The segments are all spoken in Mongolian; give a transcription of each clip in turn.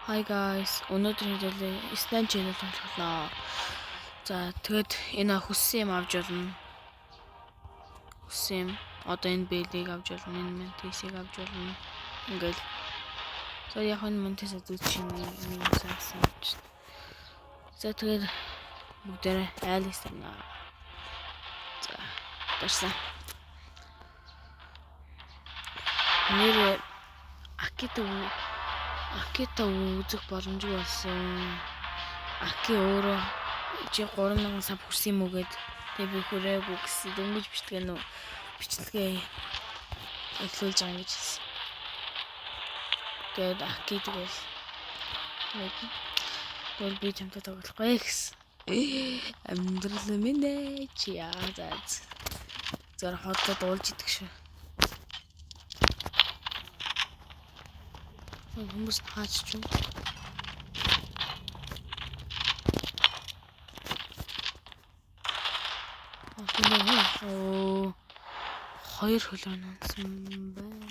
Hi guys, өнөөдрийн хэлээ Stan channel тоглолоо. За тэгэд энэ хүссэн юм авч болно. Хүссэн юм. Одоо энэ бэлийг авч болно, энэ мантисыг авч болно. Ингээл. За яг энэ мантисаа зүтшин нэг саасан гэж. За тэгэд бүгдээрээ айлс байна. За дарсан. Нэр Акита үзэх боломжгүй болсон. Аки өөрөө чи 3000 сав хүрсэн юм уу гэд тэг би хүрээгүй гэсэн дөнгөж бичлэгээ эхлүүлж байгаа гэж хэлсэн. Тэгээд Аки тэгэл би чамтай тоглохгүй гэсэн. Амьдрал минь чи яа зэр хотод уулж идэх шүү. Хүмүүс хаач ч юм. Хоёр хөлөө нансан байна.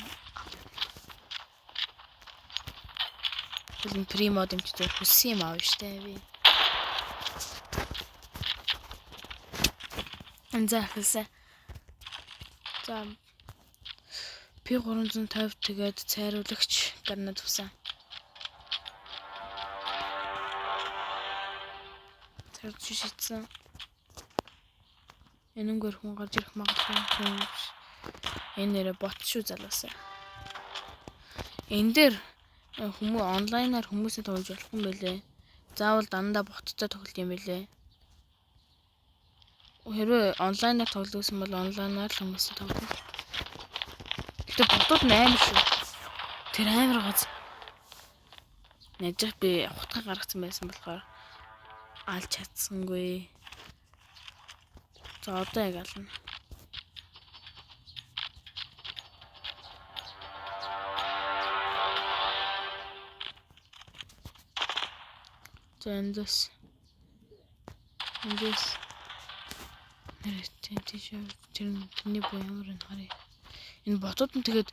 Тэгвэл примод юм чи хүссэн юм аав штэ би. Анзаахлаа. За P350 тэгээд цайруулагч гарна тусаа. Цайруулж шийдсэн. Энэнгээр хүн гарч ирэх магадгүй. Энэ нэрэ бот шүү залуусаа. Энэ дээр хүмүүс онлайнаар хүмүүсээ тоглож болох юм байлээ. Заавал дандаа боттой тоглох юм байлээ. Хэрвээ онлайнаар тоглосон бол онлайнаар л хүмүүсээ тоглох. Гэтэ ботууд амар шүү. Тэр амар газ. Нажих би хутга гаргацсан байсан болохоор алж чадсангүй. За одоо яг ална. За эндээс тэрний боо ямар н харъя. Энэ ботууд нь тэгээд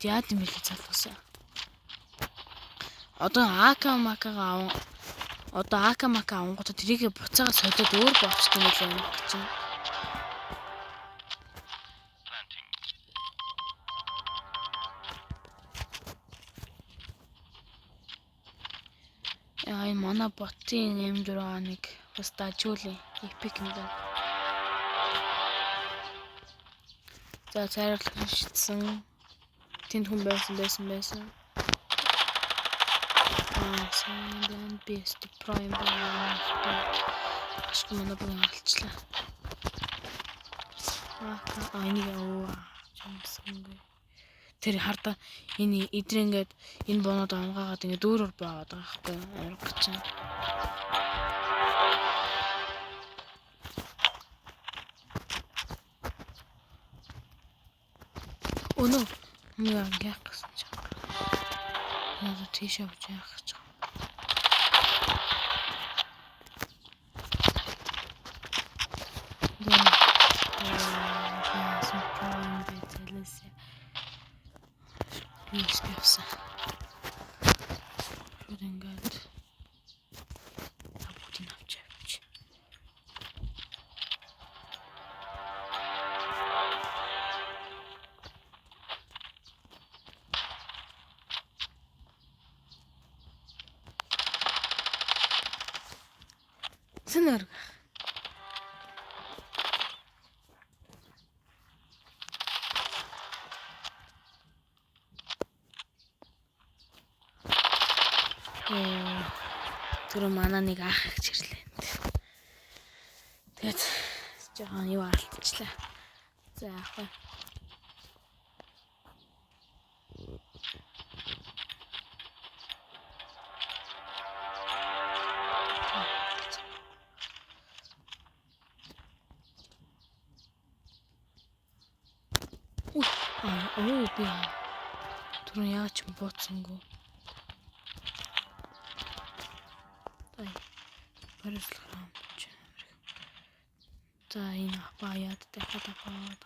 яад юм бэлээ залуусаа. Одоо АК макагаа авангуудаа тэрийг буцаага солиод өөр болчихсон юм байна гэж. Яа манай ботын M6-1 бас дажуулъя. Epic юм байна. За цайруулах шийдсэн. Тэнд хүн байсан. Сайн best prime ашиг манай бүгд алчлаа. Энийг чамсангүй. Тэр хардаа энэ идрэнгээд энэ боноод амгаагаад ингэ дүүрээр байгаад байгаа байхгүй амиргач чинь. Өнөө яах гэсэн чинь. Надад тийш авч яах гэж байна. Спевса. Шүдэнгээд бүгдийг авч. Сэнэр. Тэр манай нэг ах их чирлээ. Тэгээд жоохон юу алдчихлаа. За яах вэ? Би түрүү яач бууцсангүй. За энэ баяад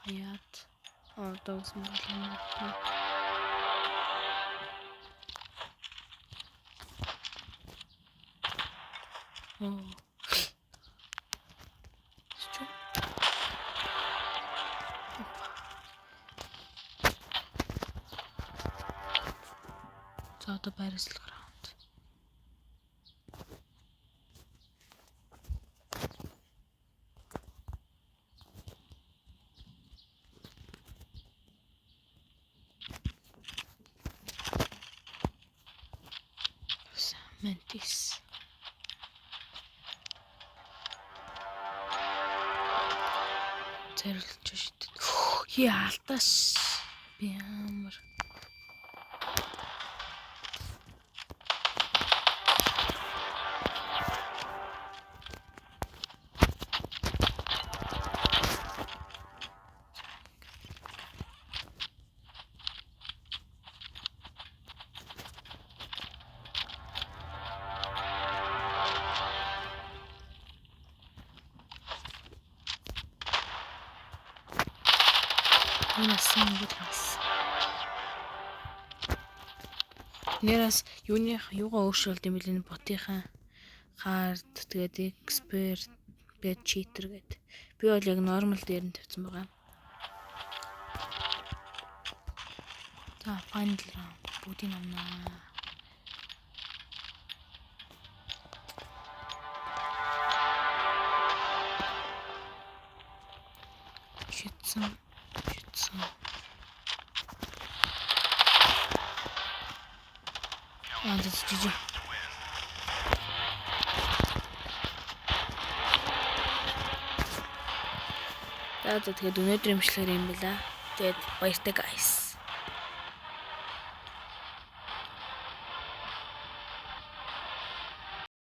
хаяад одоо үсэн болно. Оо. За одоо байрсал граунд. Mantis. Зэрэлж шидэт. Яалташ. Би амар. Насан гудас. Нэрэс юугаа өөрчлөлт юм бэлэн ботынхаа хард тэгээд expert бед cheater гэд. Би бол яг нормал дээр нь тавьсан байгаа. За final round бүгдийн амнаа. Шитсэн. That's GG. Тэгээд өнөөдөр имшлэр юм байна. Тэгээд баяртай guys.